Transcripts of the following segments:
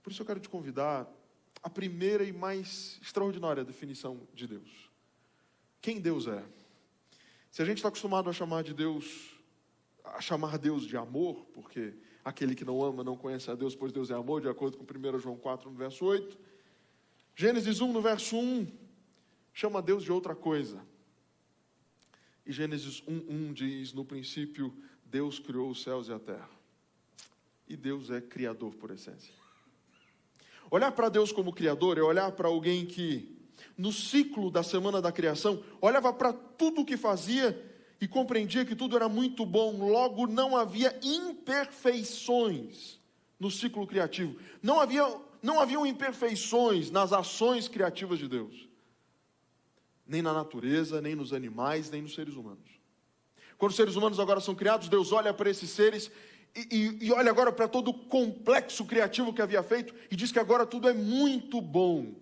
Por isso eu quero te convidar à primeira e mais extraordinária definição de Deus. Quem Deus é? Se a gente está acostumado a chamar Deus de amor, porque aquele que não ama não conhece a Deus, pois Deus é amor, de acordo com 1 João 4, no verso 8. Gênesis 1, no verso 1, chama Deus de outra coisa. E Gênesis 1:1 diz, no princípio, Deus criou os céus e a terra. E Deus é criador por essência. Olhar para Deus como criador é olhar para alguém que, no ciclo da semana da criação, olhava para tudo o que fazia e compreendia que tudo era muito bom. Logo, não havia imperfeições no ciclo criativo. Não haviam imperfeições nas ações criativas de Deus. Nem na natureza, nem nos animais, nem nos seres humanos. Quando os seres humanos agora são criados, Deus olha para esses seres e olha agora para todo o complexo criativo que havia feito e diz que agora tudo é muito bom.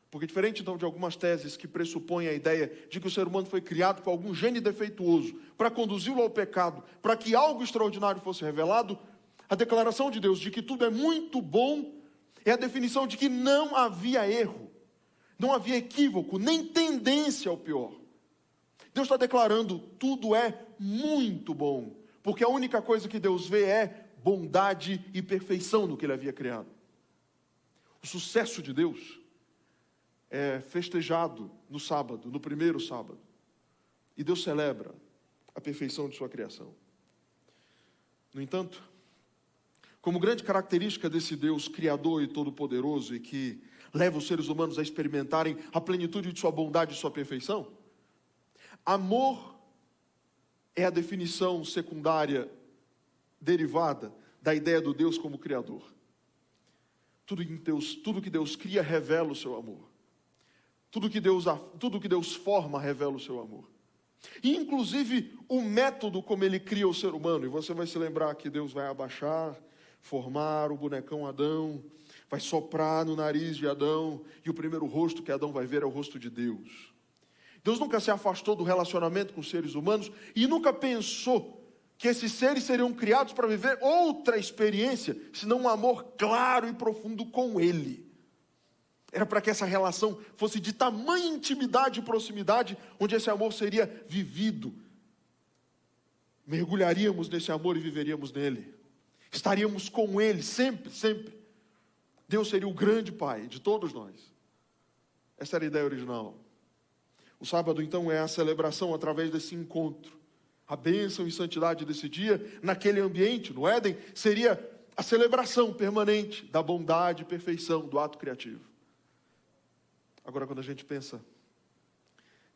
Porque diferente então de algumas teses que pressupõem a ideia de que o ser humano foi criado com algum gene defeituoso para conduzi-lo ao pecado, para que algo extraordinário fosse revelado, a declaração de Deus de que tudo é muito bom é a definição de que não havia erro, não havia equívoco, nem tendência ao pior. Deus está declarando, tudo é muito bom, porque a única coisa que Deus vê é bondade e perfeição no que Ele havia criado. O sucesso de Deus é festejado no sábado, no primeiro sábado. E Deus celebra a perfeição de sua criação. No entanto, como grande característica desse Deus criador e todo-poderoso e que leva os seres humanos a experimentarem a plenitude de sua bondade e sua perfeição, amor é a definição secundária derivada da ideia do Deus como criador. Tudo que Deus cria revela o seu amor. Tudo que Deus forma revela o seu amor. E inclusive o método como Ele cria o ser humano. E você vai se lembrar que Deus vai abaixar, formar o bonecão Adão, vai soprar no nariz de Adão, e o primeiro rosto que Adão vai ver é o rosto de Deus. Deus nunca se afastou do relacionamento com os seres humanos e nunca pensou que esses seres seriam criados para viver outra experiência, senão um amor claro e profundo com Ele. Era para que essa relação fosse de tamanha intimidade e proximidade, onde esse amor seria vivido. Mergulharíamos nesse amor e viveríamos nele. Estaríamos com Ele sempre, sempre. Deus seria o grande Pai de todos nós. Essa era a ideia original. O sábado, então, é a celebração através desse encontro. A bênção e santidade desse dia, naquele ambiente, no Éden, seria a celebração permanente da bondade e perfeição do ato criativo. Agora, quando a gente pensa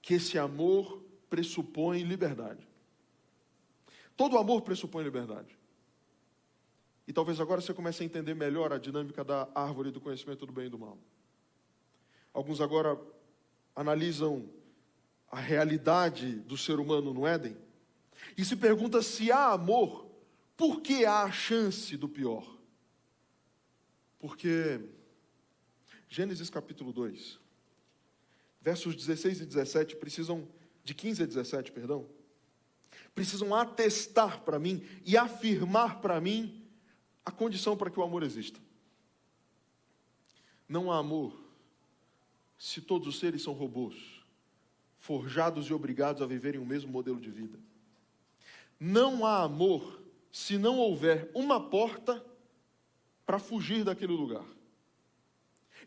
que esse amor pressupõe liberdade. Todo amor pressupõe liberdade. E talvez agora você comece a entender melhor a dinâmica da árvore do conhecimento do bem e do mal. Alguns agora analisam a realidade do ser humano no Éden e se perguntam se há amor, por que há a chance do pior? Porque Gênesis capítulo 2, versos 16 e 17 de 15 a 17, precisam atestar para mim e afirmar para mim a condição para que o amor exista. Não há amor se todos os seres são robôs, forjados e obrigados a viverem o mesmo modelo de vida. Não há amor se não houver uma porta para fugir daquele lugar.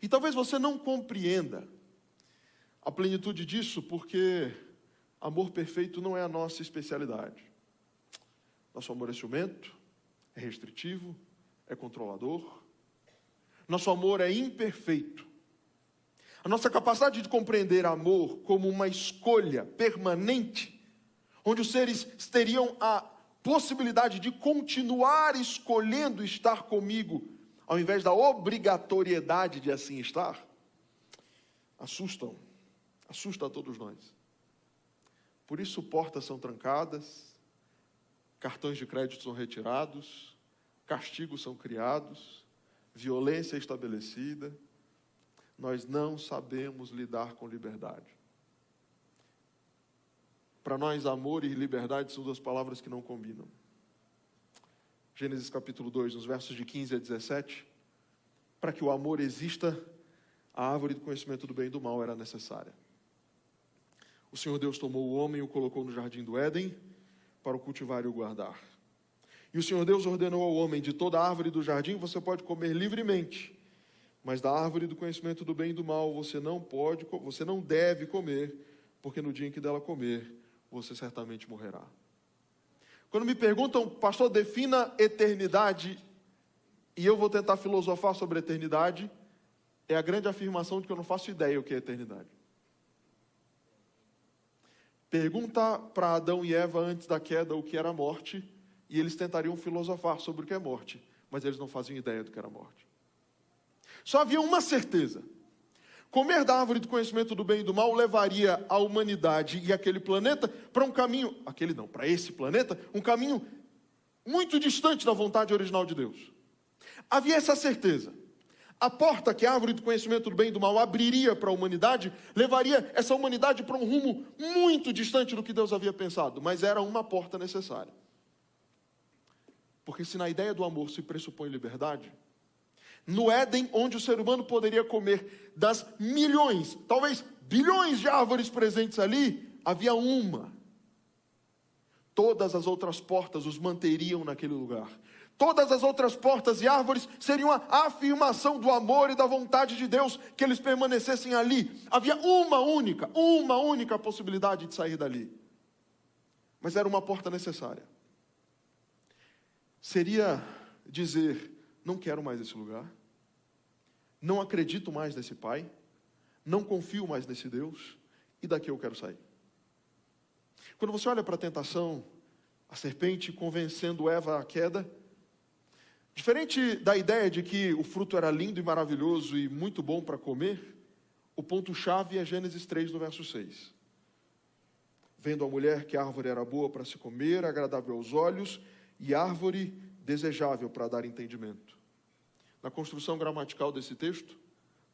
E talvez você não compreenda a plenitude disso, porque amor perfeito não é a nossa especialidade. Nosso amor é ciumento, é restritivo, é controlador. Nosso amor é imperfeito. A nossa capacidade de compreender amor como uma escolha permanente, onde os seres teriam a possibilidade de continuar escolhendo estar comigo, ao invés da obrigatoriedade de assim estar, assusta a todos nós. Por isso portas são trancadas, cartões de crédito são retirados, castigos são criados, violência é estabelecida. Nós não sabemos lidar com liberdade. Para nós, amor e liberdade são duas palavras que não combinam. Gênesis capítulo 2, nos versos de 15 a 17, para que o amor exista, a árvore do conhecimento do bem e do mal era necessária. O Senhor Deus tomou o homem e o colocou no jardim do Éden para o cultivar e o guardar. E o Senhor Deus ordenou ao homem: de toda a árvore do jardim você pode comer livremente, mas da árvore do conhecimento do bem e do mal você não deve comer, porque no dia em que dela comer, você certamente morrerá. Quando me perguntam: pastor, defina eternidade, e eu vou tentar filosofar sobre a eternidade, é a grande afirmação de que eu não faço ideia o que é eternidade. Pergunta para Adão e Eva antes da queda o que era morte, e eles tentariam filosofar sobre o que é morte, mas eles não faziam ideia do que era morte. Só havia uma certeza: comer da árvore do conhecimento do bem e do mal levaria a humanidade e aquele planeta para um caminho, para esse planeta, um caminho muito distante da vontade original de Deus. Havia essa certeza. A porta que a árvore do conhecimento do bem e do mal abriria para a humanidade, levaria essa humanidade para um rumo muito distante do que Deus havia pensado, mas era uma porta necessária. Porque se na ideia do amor se pressupõe liberdade, no Éden, onde o ser humano poderia comer das milhões, talvez bilhões de árvores presentes ali, havia uma. Todas as outras portas os manteriam naquele lugar. Todas as outras portas e árvores seriam a afirmação do amor e da vontade de Deus, que eles permanecessem ali. Havia uma única possibilidade de sair dali. Mas era uma porta necessária. Seria dizer: não quero mais esse lugar, não acredito mais nesse Pai, não confio mais nesse Deus, e daqui eu quero sair. Quando você olha para a tentação, a serpente convencendo Eva à queda, diferente da ideia de que o fruto era lindo e maravilhoso e muito bom para comer, o ponto-chave é Gênesis 3, no verso 6. Vendo a mulher que a árvore era boa para se comer, agradável aos olhos, e árvore desejável para dar entendimento. Na construção gramatical desse texto,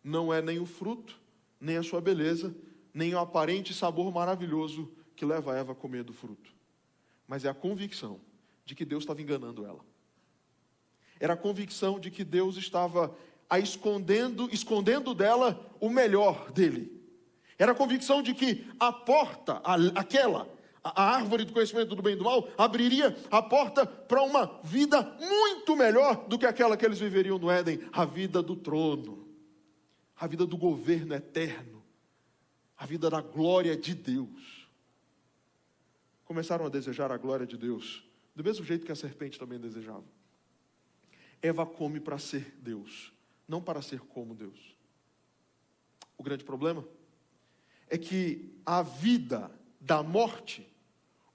não é nem o fruto, nem a sua beleza, nem o aparente sabor maravilhoso que leva a Eva a comer do fruto. Mas é a convicção de que Deus estava enganando ela. Era a convicção de que Deus estava escondendo dela o melhor dele. Era a convicção de que a porta, a árvore do conhecimento do bem e do mal, abriria a porta para uma vida muito melhor do que aquela que eles viveriam no Éden. A vida do trono, a vida do governo eterno, a vida da glória de Deus. Começaram a desejar a glória de Deus, do mesmo jeito que a serpente também desejava. Eva come para ser Deus, não para ser como Deus. O grande problema é que a vida da morte,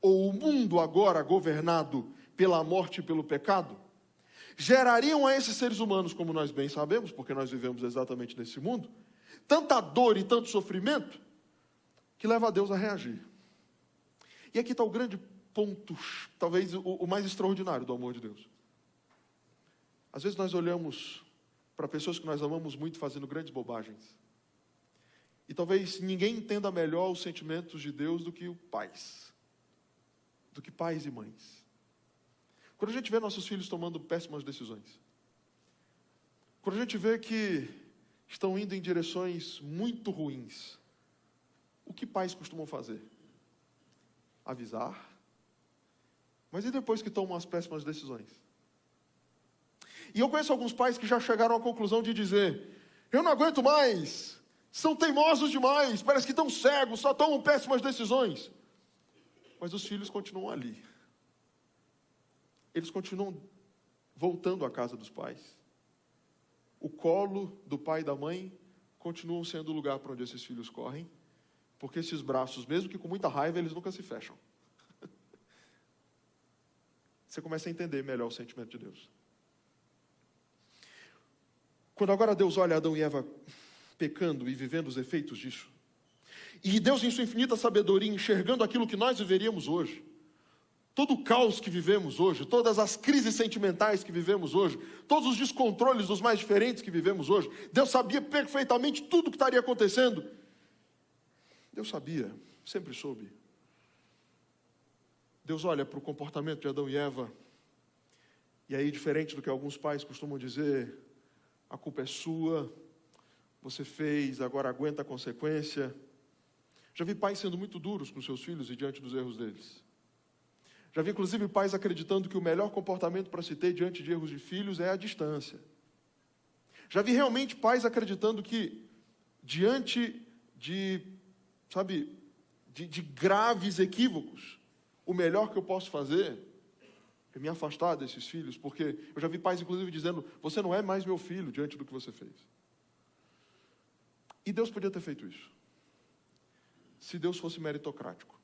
ou o mundo agora governado pela morte e pelo pecado, gerariam a esses seres humanos, como nós bem sabemos, porque nós vivemos exatamente nesse mundo, tanta dor e tanto sofrimento, que leva a Deus a reagir. E aqui está o grande ponto, talvez o mais extraordinário do amor de Deus. Às vezes nós olhamos para pessoas que nós amamos muito fazendo grandes bobagens. E talvez ninguém entenda melhor os sentimentos de Deus do que pais e mães. Quando a gente vê nossos filhos tomando péssimas decisões, quando a gente vê que estão indo em direções muito ruins, o que pais costumam fazer? Avisar. Mas e depois que tomam as péssimas decisões? E eu conheço alguns pais que já chegaram à conclusão de dizer: eu não aguento mais, são teimosos demais, parece que estão cegos, só tomam péssimas decisões. Mas os filhos continuam ali. Eles continuam voltando à casa dos pais. O colo do pai e da mãe continuam sendo o lugar para onde esses filhos correm, porque esses braços, mesmo que com muita raiva, eles nunca se fecham. Você começa a entender melhor o sentimento de Deus. Quando agora Deus olha Adão e Eva pecando e vivendo os efeitos disso, e Deus, em sua infinita sabedoria, enxergando aquilo que nós viveríamos hoje, todo o caos que vivemos hoje, todas as crises sentimentais que vivemos hoje, todos os descontroles dos mais diferentes que vivemos hoje, Deus sabia perfeitamente tudo o que estaria acontecendo. Deus sabia, sempre soube. Deus olha para o comportamento de Adão e Eva, e aí, diferente do que alguns pais costumam dizer, a culpa é sua, você fez, agora aguenta a consequência. Já vi pais sendo muito duros com seus filhos e diante dos erros deles. Já vi, inclusive, pais acreditando que o melhor comportamento para se ter diante de erros de filhos é a distância. Já vi realmente pais acreditando que, diante de graves equívocos, o melhor que eu posso fazer é me afastar desses filhos, porque eu já vi pais, inclusive, dizendo, você não é mais meu filho diante do que você fez. E Deus podia ter feito isso, se Deus fosse meritocrático.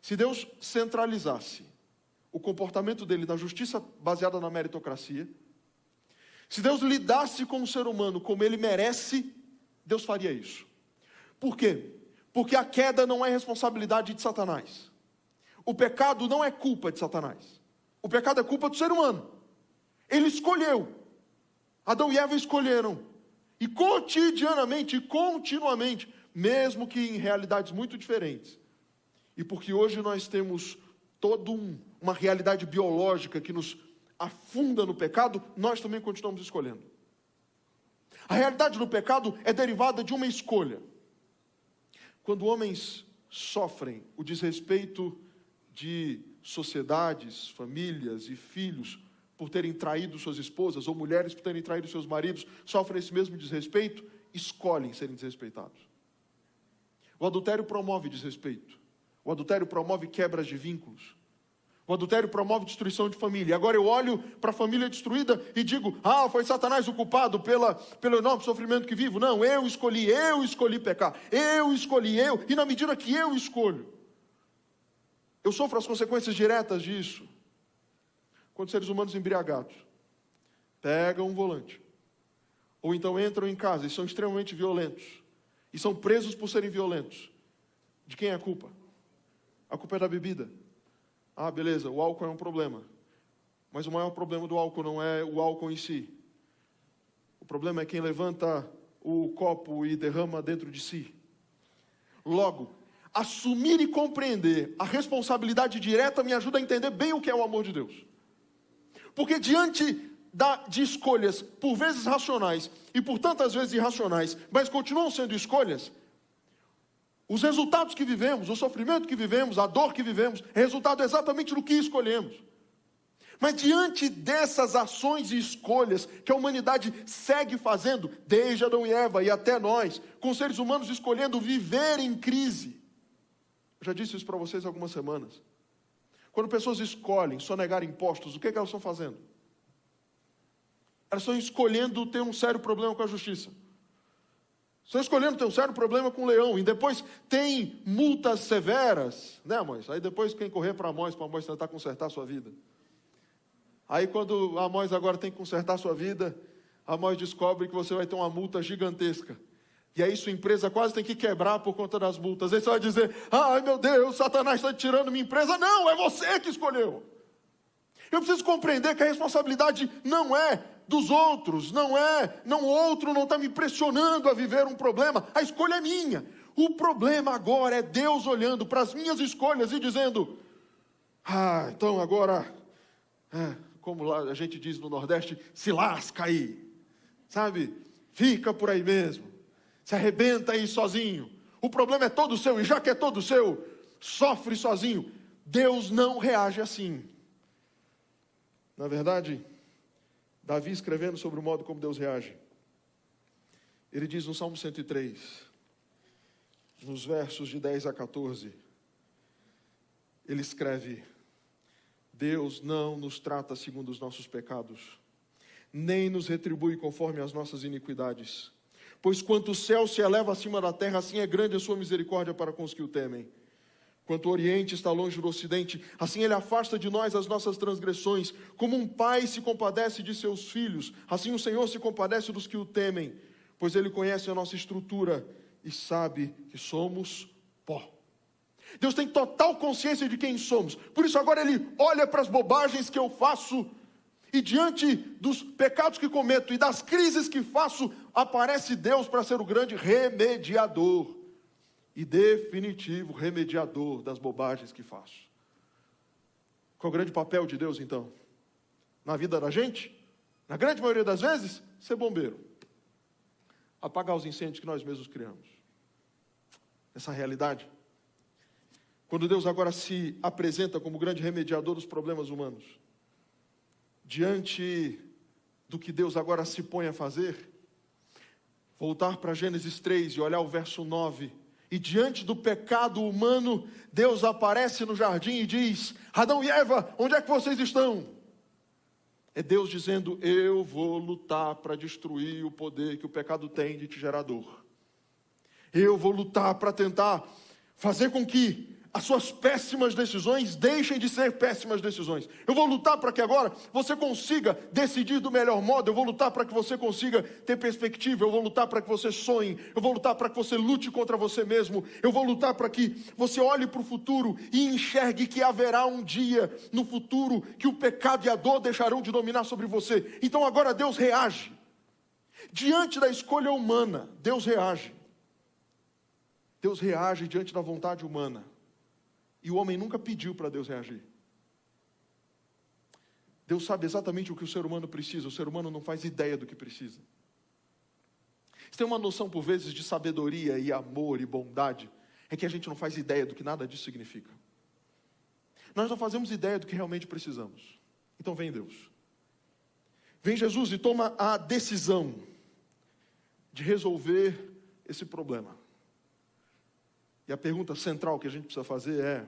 Se Deus centralizasse o comportamento dele na justiça baseada na meritocracia, se Deus lidasse com o ser humano como ele merece, Deus faria isso. Por quê? Porque a queda não é responsabilidade de Satanás. O pecado não é culpa de Satanás. O pecado é culpa do ser humano. Ele escolheu. Adão e Eva escolheram. E cotidianamente, continuamente, mesmo que em realidades muito diferentes, e porque hoje nós temos toda uma realidade biológica que nos afunda no pecado, nós também continuamos escolhendo. A realidade do pecado é derivada de uma escolha. Quando homens sofrem o desrespeito de sociedades, famílias e filhos por terem traído suas esposas, ou mulheres por terem traído seus maridos, sofrem esse mesmo desrespeito, escolhem serem desrespeitados. O adultério promove desrespeito. O adultério promove quebras de vínculos. O adultério promove destruição de família. Agora eu olho para a família destruída e digo, foi Satanás o culpado pelo enorme sofrimento que vivo. Não, eu escolhi pecar. Eu escolhi, e na medida que eu escolho, eu sofro as consequências diretas disso. Quando seres humanos embriagados pegam um volante, ou então entram em casa e são extremamente violentos, e são presos por serem violentos, de quem é a culpa? A culpa é da bebida. Beleza, o álcool é um problema. Mas o maior problema do álcool não é o álcool em si. O problema é quem levanta o copo e derrama dentro de si. Logo, assumir e compreender a responsabilidade direta me ajuda a entender bem o que é o amor de Deus. Porque diante de escolhas, por vezes racionais, e por tantas vezes irracionais, mas continuam sendo escolhas, os resultados que vivemos, o sofrimento que vivemos, a dor que vivemos, é resultado exatamente do que escolhemos. Mas diante dessas ações e escolhas que a humanidade segue fazendo, desde Adão e Eva e até nós, com seres humanos escolhendo viver em crise. Eu já disse isso para vocês há algumas semanas. Quando pessoas escolhem sonegar impostos, o que elas estão fazendo? Elas estão escolhendo ter um sério problema com a justiça. Estão escolhendo ter um sério problema com o leão, e depois tem multas severas, né, Amós? Aí depois quem correr para Amós tentar consertar a sua vida. Aí quando Amós agora tem que consertar a sua vida, Amós descobre que você vai ter uma multa gigantesca. E aí sua empresa quase tem que quebrar por conta das multas. Aí você vai dizer, ai meu Deus, Satanás está tirando minha empresa. Não, é você que escolheu. Eu preciso compreender que a responsabilidade não é dos outros, não o outro não está me pressionando a viver um problema, a escolha é minha. O problema agora é Deus olhando para as minhas escolhas e dizendo, então agora, como lá a gente diz no Nordeste, se lasca aí, sabe? Fica por aí mesmo, se arrebenta aí sozinho, o problema é todo seu, e já que é todo seu, sofre sozinho. Deus não reage assim. Na verdade, Davi escrevendo sobre o modo como Deus reage, ele diz no Salmo 103, nos versos de 10 a 14, ele escreve, Deus não nos trata segundo os nossos pecados, nem nos retribui conforme as nossas iniquidades, pois quanto o céu se eleva acima da terra, assim é grande a sua misericórdia para com os que o temem. Quanto o Oriente está longe do Ocidente, assim Ele afasta de nós as nossas transgressões. Como um pai se compadece de seus filhos, assim o Senhor se compadece dos que o temem, pois Ele conhece a nossa estrutura e sabe que somos pó. Deus tem total consciência de quem somos. Por isso agora Ele olha para as bobagens que eu faço, e diante dos pecados que cometo e das crises que faço, aparece Deus para ser o grande remediador e definitivo remediador das bobagens que faço. Qual é o grande papel de Deus, então? Na vida da gente? Na grande maioria das vezes, ser bombeiro. Apagar os incêndios que nós mesmos criamos. Essa realidade. Quando Deus agora se apresenta como grande remediador dos problemas humanos, diante do que Deus agora se põe a fazer, voltar para Gênesis 3 e olhar o verso 9, e diante do pecado humano, Deus aparece no jardim e diz: Adão e Eva, onde é que vocês estão? É Deus dizendo: eu vou lutar para destruir o poder que o pecado tem de te gerar dor. Eu vou lutar para tentar fazer com que as suas péssimas decisões deixem de ser péssimas decisões. Eu vou lutar para que agora você consiga decidir do melhor modo. Eu vou lutar para que você consiga ter perspectiva. Eu vou lutar para que você sonhe. Eu vou lutar para que você lute contra você mesmo. Eu vou lutar para que você olhe para o futuro e enxergue que haverá um dia no futuro que o pecado e a dor deixarão de dominar sobre você. Então agora Deus reage. Diante da escolha humana, Deus reage. Deus reage diante da vontade humana. E o homem nunca pediu para Deus reagir. Deus sabe exatamente o que o ser humano precisa. O ser humano não faz ideia do que precisa. Você tem uma noção, por vezes, de sabedoria e amor e bondade. É que a gente não faz ideia do que nada disso significa. Nós não fazemos ideia do que realmente precisamos. Então vem Deus. Vem Jesus e toma a decisão de resolver esse problema. E a pergunta central que a gente precisa fazer é: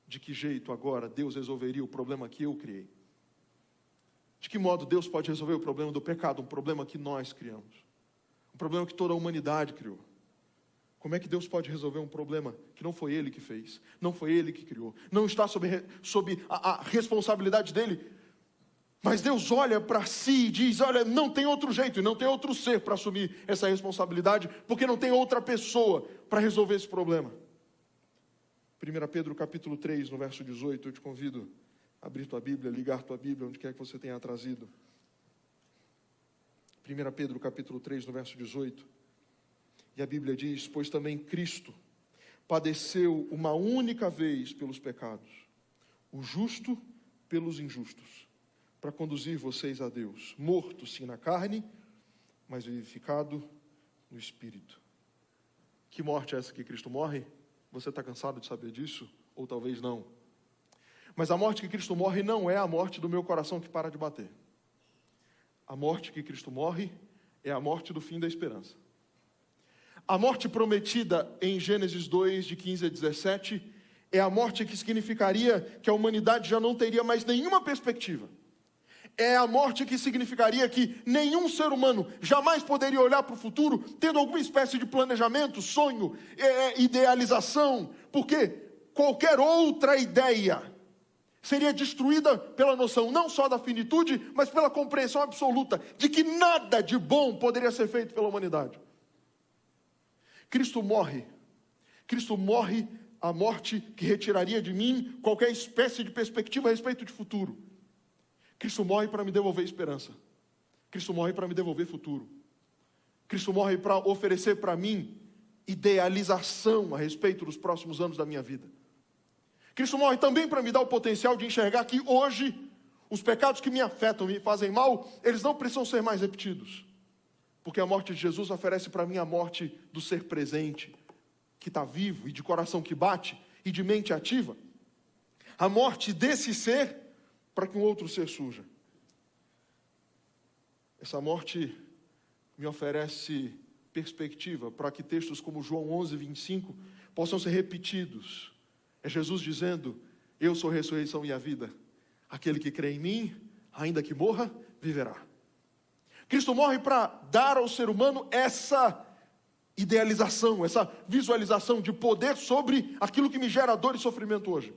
de que jeito agora Deus resolveria o problema que eu criei? De que modo Deus pode resolver o problema do pecado, um problema que nós criamos? Um problema que toda a humanidade criou. Como é que Deus pode resolver um problema que não foi Ele que fez, não foi Ele que criou, não está sob a responsabilidade dEle? Mas Deus olha para si e diz: olha, não tem outro jeito, e não tem outro ser para assumir essa responsabilidade, porque não tem outra pessoa para resolver esse problema. 1 Pedro capítulo 3, no verso 18, eu te convido a abrir tua Bíblia, ligar tua Bíblia, onde quer que você tenha trazido. 1 Pedro capítulo 3, no verso 18, e a Bíblia diz: pois também Cristo padeceu uma única vez pelos pecados, o justo pelos injustos, para conduzir vocês a Deus, morto sim na carne, mas vivificado no Espírito. Que morte é essa que Cristo morre? Você está cansado de saber disso? Ou talvez não. Mas a morte que Cristo morre não é a morte do meu coração que para de bater. A morte que Cristo morre é a morte do fim da esperança. A morte prometida em Gênesis 2, de 15 a 17, é a morte que significaria que a humanidade já não teria mais nenhuma perspectiva. É a morte que significaria que nenhum ser humano jamais poderia olhar para o futuro tendo alguma espécie de planejamento, sonho, idealização, porque qualquer outra ideia seria destruída pela noção não só da finitude, mas pela compreensão absoluta de que nada de bom poderia ser feito pela humanidade. Cristo morre a morte que retiraria de mim qualquer espécie de perspectiva a respeito de futuro. Cristo morre para me devolver esperança. Cristo morre para me devolver futuro. Cristo morre para oferecer para mim idealização a respeito dos próximos anos da minha vida. Cristo morre também para me dar o potencial de enxergar que hoje os pecados que me afetam, me fazem mal, eles não precisam ser mais repetidos. Porque a morte de Jesus oferece para mim a morte do ser presente, que está vivo e de coração que bate e de mente ativa. A morte desse ser para que um outro ser surja. Essa morte me oferece perspectiva para que textos como João 11, 25 possam ser repetidos. É Jesus dizendo: eu sou a ressurreição e a vida. Aquele que crê em mim, ainda que morra, viverá. Cristo morre para dar ao ser humano essa idealização, essa visualização de poder sobre aquilo que me gera dor e sofrimento hoje.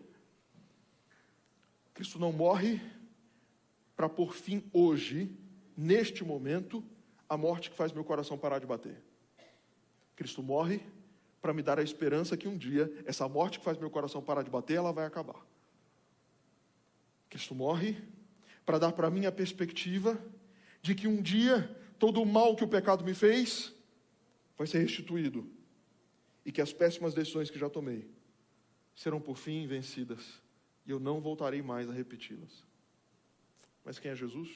Cristo não morre para pôr fim hoje, neste momento, à morte que faz meu coração parar de bater. Cristo morre para me dar a esperança que um dia, essa morte que faz meu coração parar de bater, ela vai acabar. Cristo morre para dar para mim a perspectiva de que um dia, todo o mal que o pecado me fez, vai ser restituído. E que as péssimas decisões que já tomei, serão por fim vencidas. E eu não voltarei mais a repeti-las. Mas quem é Jesus?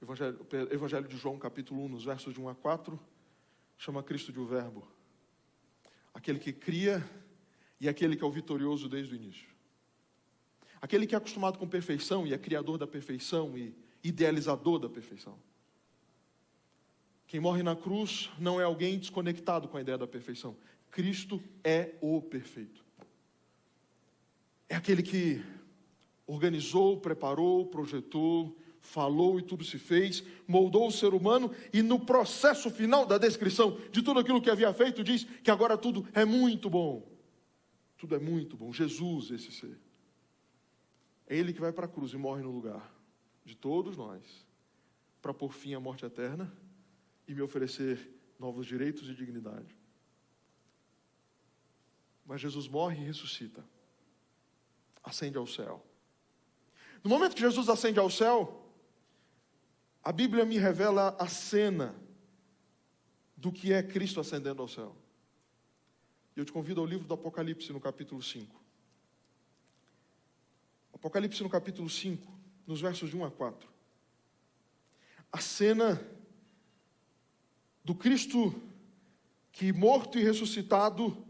Evangelho de João, capítulo 1, nos versos de 1 a 4, chama Cristo de o Verbo. Aquele que cria e aquele que é o vitorioso desde o início. Aquele que é acostumado com perfeição e é criador da perfeição e idealizador da perfeição. Quem morre na cruz não é alguém desconectado com a ideia da perfeição. Cristo é o perfeito. É aquele que organizou, preparou, projetou, falou e tudo se fez, moldou o ser humano e no processo final da descrição de tudo aquilo que havia feito, diz que agora tudo é muito bom. Tudo é muito bom. Jesus, esse ser. É Ele que vai para a cruz e morre no lugar de todos nós, para pôr fim à morte eterna e me oferecer novos direitos e dignidade. Mas Jesus morre e ressuscita. Ascende ao céu. No momento que Jesus ascende ao céu, a Bíblia me revela a cena do que é Cristo ascendendo ao céu. E eu te convido ao livro do Apocalipse, no capítulo 5. Apocalipse, no capítulo 5, nos versos de 1 a 4. A cena do Cristo que, morto e ressuscitado,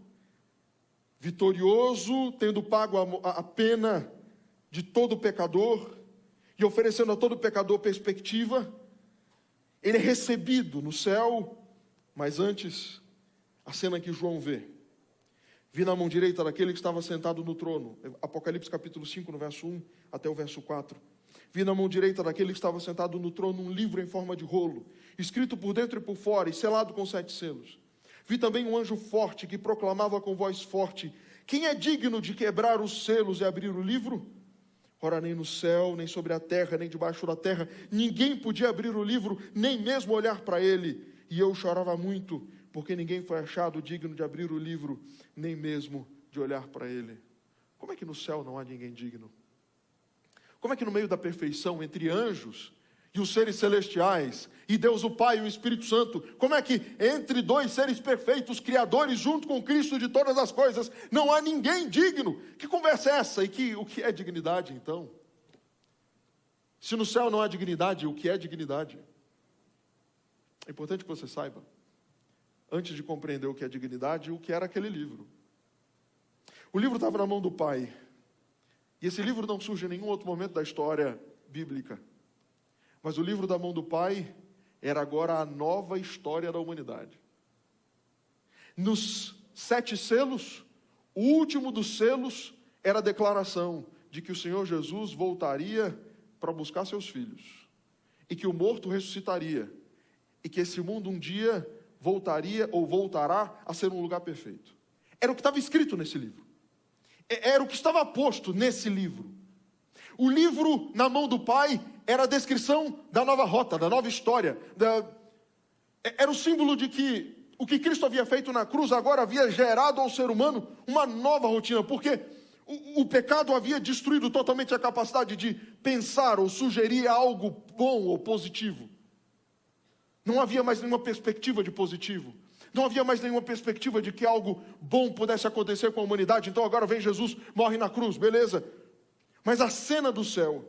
vitorioso, tendo pago a pena de todo pecador e oferecendo a todo pecador perspectiva, ele é recebido no céu, mas antes, a cena que João vê. Vi na mão direita daquele que estava sentado no trono, Apocalipse capítulo 5, no verso 1 até o verso 4. Vi na mão direita daquele que estava sentado no trono um livro em forma de rolo, escrito por dentro e por fora e selado com 7 selos. Vi também um anjo forte que proclamava com voz forte: quem é digno de quebrar os selos e abrir o livro? Ora, nem no céu, nem sobre a terra, nem debaixo da terra, ninguém podia abrir o livro, nem mesmo olhar para ele. E eu chorava muito, porque ninguém foi achado digno de abrir o livro, nem mesmo de olhar para ele. Como é que no céu não há ninguém digno? Como é que no meio da perfeição, entre anjos e os seres celestiais, e Deus o Pai e o Espírito Santo, como é que entre dois seres perfeitos, criadores, junto com Cristo de todas as coisas, não há ninguém digno? Que conversa é essa? E o que é dignidade, então? Se no céu não há dignidade, o que é dignidade? É importante que você saiba, antes de compreender o que é dignidade, o que era aquele livro. O livro estava na mão do Pai. E esse livro não surge em nenhum outro momento da história bíblica. Mas o livro da mão do Pai era agora a nova história da humanidade. Nos 7 selos, o último dos selos era a declaração de que o Senhor Jesus voltaria para buscar seus filhos. E que o morto ressuscitaria. E que esse mundo um dia voltaria ou voltará a ser um lugar perfeito. Era o que estava escrito nesse livro. Era o que estava posto nesse livro. O livro na mão do Pai era a descrição da nova rota, da nova história. Era o símbolo de que o que Cristo havia feito na cruz agora havia gerado ao ser humano uma nova rotina. Porque o pecado havia destruído totalmente a capacidade de pensar ou sugerir algo bom ou positivo. Não havia mais nenhuma perspectiva de positivo. Não havia mais nenhuma perspectiva de que algo bom pudesse acontecer com a humanidade. Então agora vem Jesus, morre na cruz, beleza. Mas a cena do céu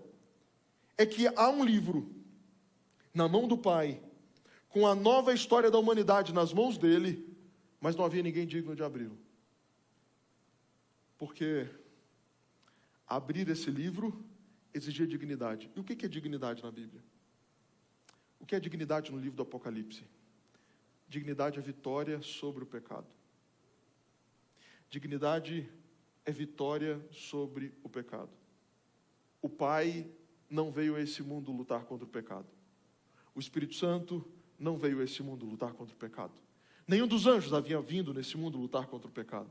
é que há um livro na mão do Pai, com a nova história da humanidade nas mãos dele, mas não havia ninguém digno de abri-lo. Porque abrir esse livro exigia dignidade. E o que é dignidade na Bíblia? O que é dignidade no livro do Apocalipse? Dignidade é vitória sobre o pecado. Dignidade é vitória sobre o pecado. O Pai não veio a esse mundo lutar contra o pecado. O Espírito Santo não veio a esse mundo lutar contra o pecado. Nenhum dos anjos havia vindo nesse mundo lutar contra o pecado.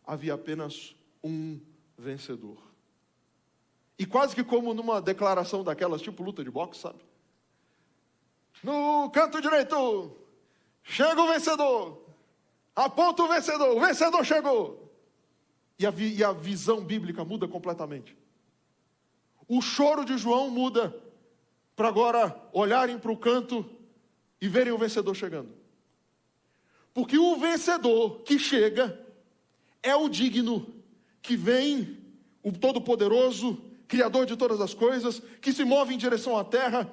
Havia apenas um vencedor. E quase que como numa declaração daquelas, tipo luta de boxe, sabe? No canto direito, chega o vencedor. Aponta o vencedor chegou. E a visão bíblica muda completamente. O choro de João muda para agora olharem para o canto e verem o vencedor chegando. Porque o vencedor que chega é o digno, que vem, o todo-poderoso, Criador de todas as coisas, que se move em direção à terra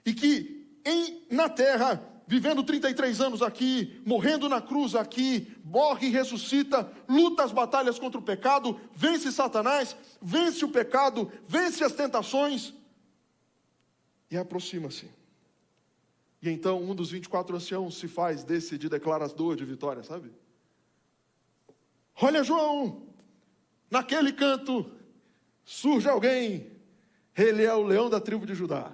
e que na terra, vivendo 33 anos aqui, morrendo na cruz aqui, morre e ressuscita, luta as batalhas contra o pecado, vence Satanás, vence o pecado, vence as tentações, e aproxima-se. E então um dos 24 anciãos se faz desse de declarador de vitória, sabe? Olha, João, naquele canto surge alguém, ele é o leão da tribo de Judá,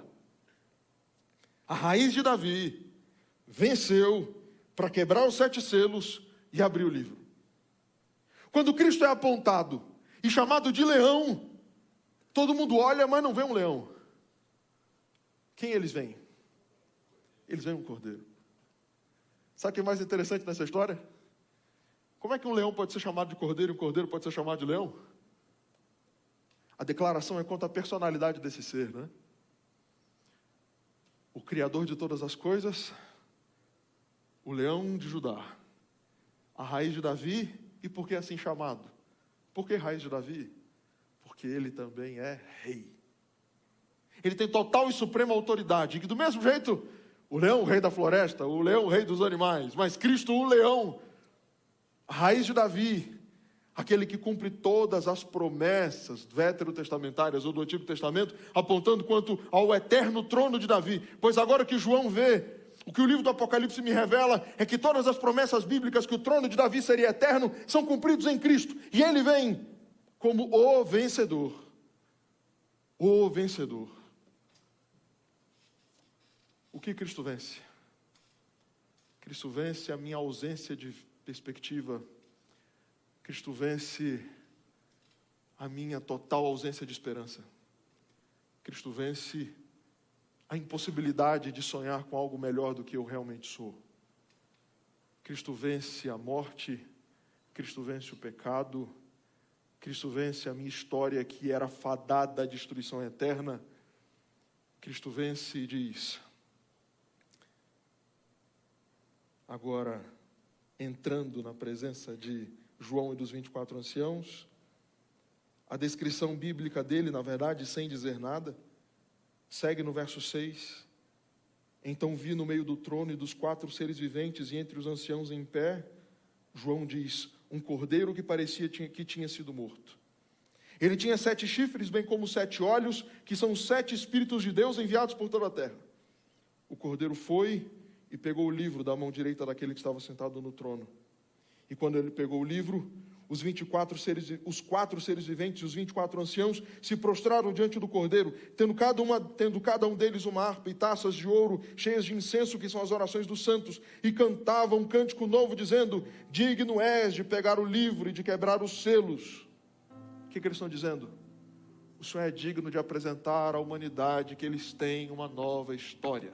a raiz de Davi, venceu para quebrar os 7 selos e abrir o livro. Quando Cristo é apontado e chamado de leão, todo mundo olha, mas não vê um leão. Quem eles veem? Eles veem um cordeiro. Sabe o que é mais interessante nessa história? Como é que um leão pode ser chamado de cordeiro e um cordeiro pode ser chamado de leão? A declaração é quanto à personalidade desse ser, né? O Criador de todas as coisas, o leão de Judá, a raiz de Davi. E por que assim chamado? Por que raiz de Davi? Porque ele também é rei. Ele tem total e suprema autoridade. E do mesmo jeito, o leão, o rei da floresta, o leão, o rei dos animais, mas Cristo, o leão, a raiz de Davi, aquele que cumpre todas as promessas veterotestamentárias ou do Antigo Testamento, apontando quanto ao eterno trono de Davi. Pois agora que João vê, o que o livro do Apocalipse me revela é que todas as promessas bíblicas que o trono de Davi seria eterno são cumpridos em Cristo. E ele vem como o vencedor. O vencedor. O que Cristo vence? Cristo vence a minha ausência de perspectiva. Cristo vence a minha total ausência de esperança. Cristo vence a impossibilidade de sonhar com algo melhor do que eu realmente sou. Cristo vence a morte, Cristo vence o pecado, Cristo vence a minha história que era fadada à destruição eterna. Cristo vence e diz: agora, entrando na presença de João e dos 24 anciãos, a descrição bíblica dele, na verdade, sem dizer nada, segue no verso 6. Então vi no meio do trono e dos 4 seres viventes e entre os anciãos em pé, João diz, um cordeiro que parecia que tinha sido morto. Ele tinha 7 chifres, bem como 7 olhos, que são os 7 Espíritos de Deus enviados por toda a terra. O cordeiro foi e pegou o livro da mão direita daquele que estava sentado no trono. E quando ele pegou o livro, os 4 seres viventes e os 24 anciãos se prostraram diante do cordeiro, tendo cada um deles uma harpa e taças de ouro cheias de incenso, que são as orações dos santos, e cantavam um cântico novo, dizendo: digno és de pegar o livro e de quebrar os selos. O que eles estão dizendo? O Senhor é digno de apresentar à humanidade que eles têm uma nova história.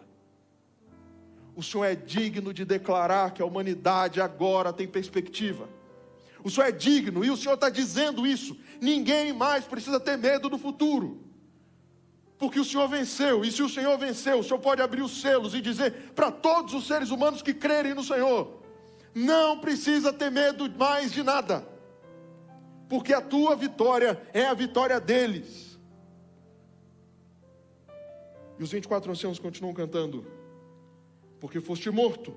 O Senhor é digno de declarar que a humanidade agora tem perspectiva. O Senhor é digno, e o Senhor está dizendo isso. Ninguém mais precisa ter medo do futuro, porque o Senhor venceu. E se o Senhor venceu, o Senhor pode abrir os selos e dizer para todos os seres humanos que crerem no Senhor: não precisa ter medo mais de nada, porque a tua vitória é a vitória deles. E os 24 anciãos continuam cantando: porque foste morto,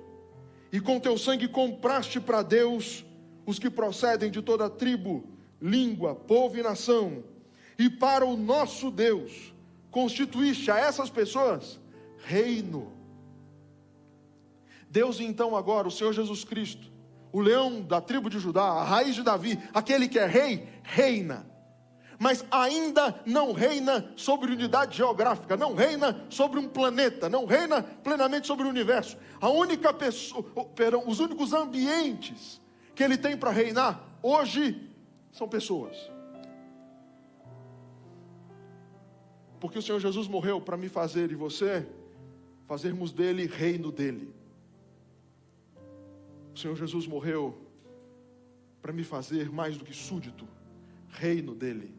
e com teu sangue compraste para Deus os que procedem de toda tribo, língua, povo e nação, e para o nosso Deus constituíste a essas pessoas reino. Deus então agora, o Senhor Jesus Cristo, o leão da tribo de Judá, a raiz de Davi, aquele que é rei, reina. Mas ainda não reina sobre unidade geográfica, não reina sobre um planeta, não reina plenamente sobre o universo. A única pessoa, os únicos ambientes que ele tem para reinar hoje são pessoas. Porque o Senhor Jesus morreu para me fazer e você fazermos dele reino dele. O Senhor Jesus morreu para me fazer mais do que súdito, reino dele.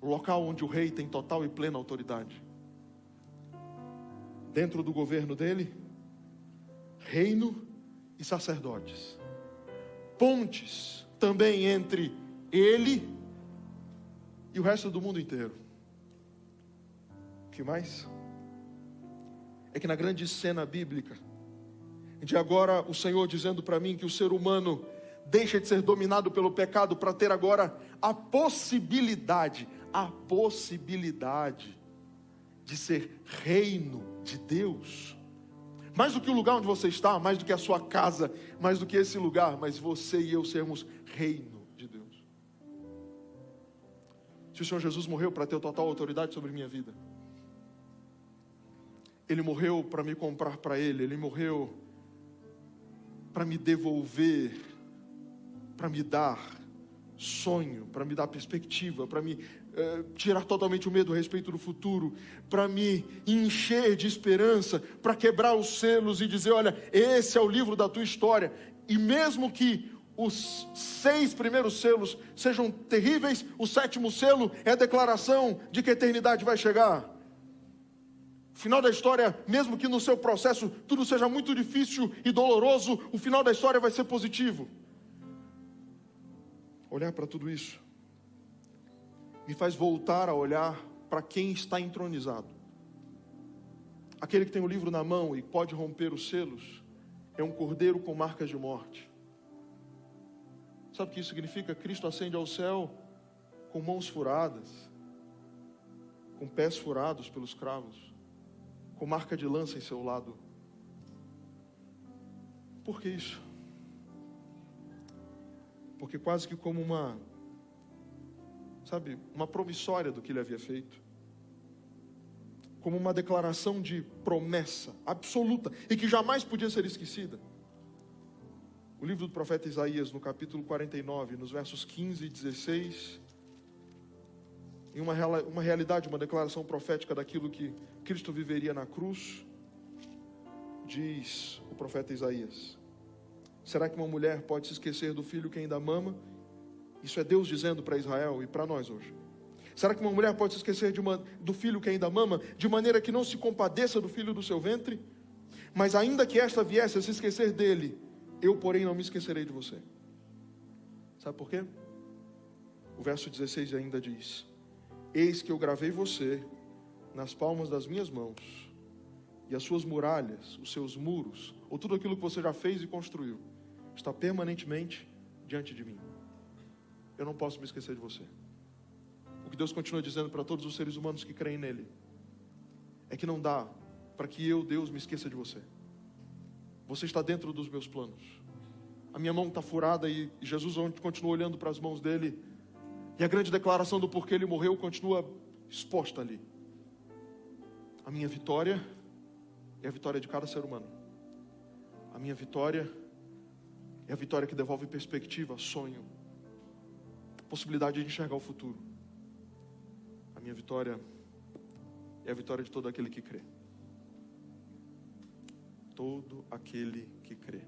O local onde o rei tem total e plena autoridade. Dentro do governo dele, reino e sacerdotes. Pontes também entre ele e o resto do mundo inteiro. O que mais? é que na grande cena bíblica, de agora o Senhor dizendo para mim que o ser humano deixa de ser dominado pelo pecado para ter agora a possibilidade de ser reino de Deus. Mais do que o lugar onde você está, mais do que a sua casa, mais do que esse lugar, mas você e eu sermos reino de Deus. Se o Senhor Jesus morreu para ter total autoridade sobre minha vida, Ele morreu para me comprar para Ele, Ele morreu para me devolver, para me dar sonho, para me dar perspectiva, para me tirar totalmente o medo a respeito do futuro, para me encher de esperança, para quebrar os selos e dizer, olha, esse é o livro da tua história. E mesmo que os 6 primeiros selos sejam terríveis, o 7º selo é a declaração de que a eternidade vai chegar. O final da história, mesmo que no seu processo tudo seja muito difícil e doloroso, o final da história vai ser positivo. Olhar para tudo isso me faz voltar a olhar para quem está entronizado. Aquele que tem o livro na mão e pode romper os selos é um cordeiro com marcas de morte. Sabe o que isso significa? Cristo ascende ao céu com mãos furadas, com pés furados pelos cravos, com marca de lança em seu lado. Por que isso? Porque quase que como uma promissória do que ele havia feito, como uma declaração de promessa absoluta e que jamais podia ser esquecida. O livro do profeta Isaías, no capítulo 49, nos versos 15 e 16, em uma realidade, uma declaração profética daquilo que Cristo viveria na cruz, diz o profeta Isaías: será que uma mulher pode se esquecer do filho que ainda mama? Isso é Deus dizendo para Israel e para nós hoje. Será que uma mulher pode se esquecer do filho que ainda mama, de maneira que não se compadeça do filho do seu ventre? Mas ainda que esta viesse a se esquecer dele, eu, porém, não me esquecerei de você. Sabe por quê? O verso 16 ainda diz: eis que eu gravei você nas palmas das minhas mãos, e as suas muralhas, os seus muros, ou tudo aquilo que você já fez e construiu, está permanentemente diante de mim. Eu não posso me esquecer de você. O que Deus continua dizendo para todos os seres humanos que creem nele é que não dá para que eu, Deus, me esqueça de você. Você está dentro dos meus planos. A minha mão está furada e Jesus continua olhando para as mãos dele, e a grande declaração do porquê ele morreu continua exposta ali. A minha vitória é a vitória de cada ser humano. A minha vitória é a vitória que devolve perspectiva, sonho, possibilidade de enxergar o futuro. A minha vitória é a vitória de todo aquele que crê. Todo aquele que crê.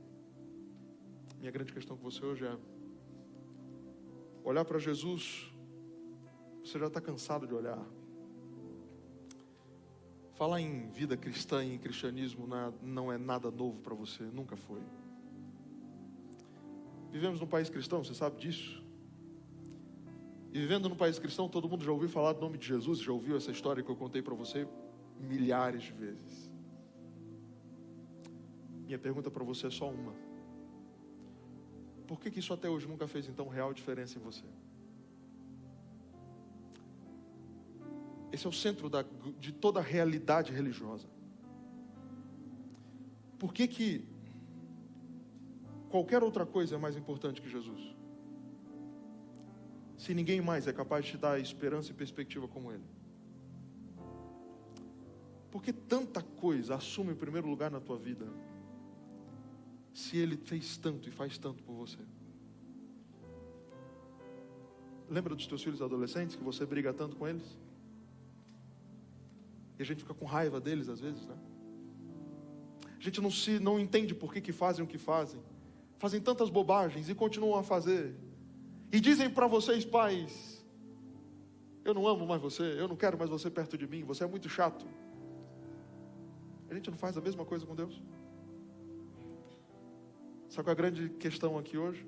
Minha grande questão com você hoje é olhar para Jesus. Você já está cansado de olhar. Falar em vida cristã e em cristianismo não é nada novo para você, nunca foi. Vivemos num país cristão, você sabe disso. E vivendo num país cristão, todo mundo já ouviu falar do nome de Jesus, já ouviu essa história que eu contei para você milhares de vezes. Minha pergunta para você é só uma: por que isso até hoje nunca fez então real diferença em você? Esse é o centro de toda a realidade religiosa. Por que qualquer outra coisa é mais importante que Jesus? Se ninguém mais é capaz de te dar esperança e perspectiva como Ele. Por que tanta coisa assume o primeiro lugar na tua vida, se Ele fez tanto e faz tanto por você? Lembra dos teus filhos adolescentes, que você briga tanto com eles? E a gente fica com raiva deles às vezes, né? A gente não entende por que fazem o que fazem. Fazem tantas bobagens e continuam a fazer. E dizem para vocês, pais: eu não amo mais você, eu não quero mais você perto de mim, você é muito chato. A gente não faz a mesma coisa com Deus? Sabe qual é a grande questão aqui hoje?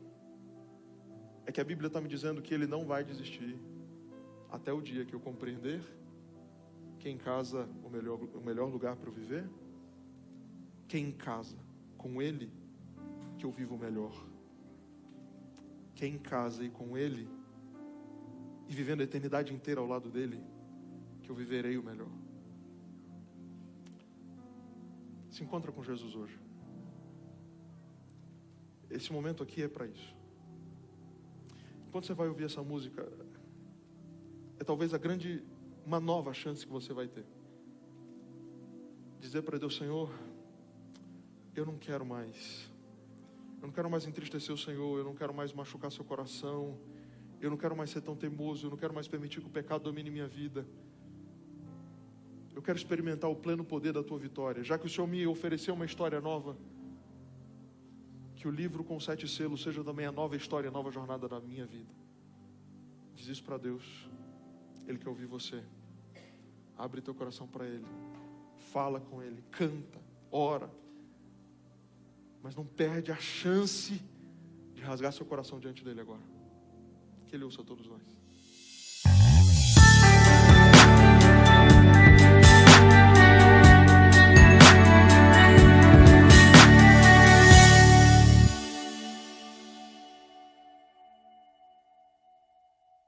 É que a Bíblia está me dizendo que Ele não vai desistir até o dia que eu compreender que em casa o melhor lugar para eu viver que é em casa com Ele que eu vivo melhor. Que é em casa e com Ele, e vivendo a eternidade inteira ao lado dEle, que eu viverei o melhor. Se encontra com Jesus hoje. Esse momento aqui é para isso. Enquanto você vai ouvir essa música, é talvez uma nova chance que você vai ter. Dizer para Deus: Senhor, eu não quero mais entristecer o Senhor, eu não quero mais machucar seu coração, eu não quero mais ser tão teimoso, eu não quero mais permitir que o pecado domine minha vida. Eu quero experimentar o pleno poder da tua vitória. Já que o Senhor me ofereceu uma história nova, que o livro com 7 selos seja também a nova história, a nova jornada da minha vida. Diz isso para Deus. Ele quer ouvir você. Abre teu coração para Ele. Fala com Ele, canta, ora. Mas não perde a chance de rasgar seu coração diante dEle agora. Que Ele ouça todos nós.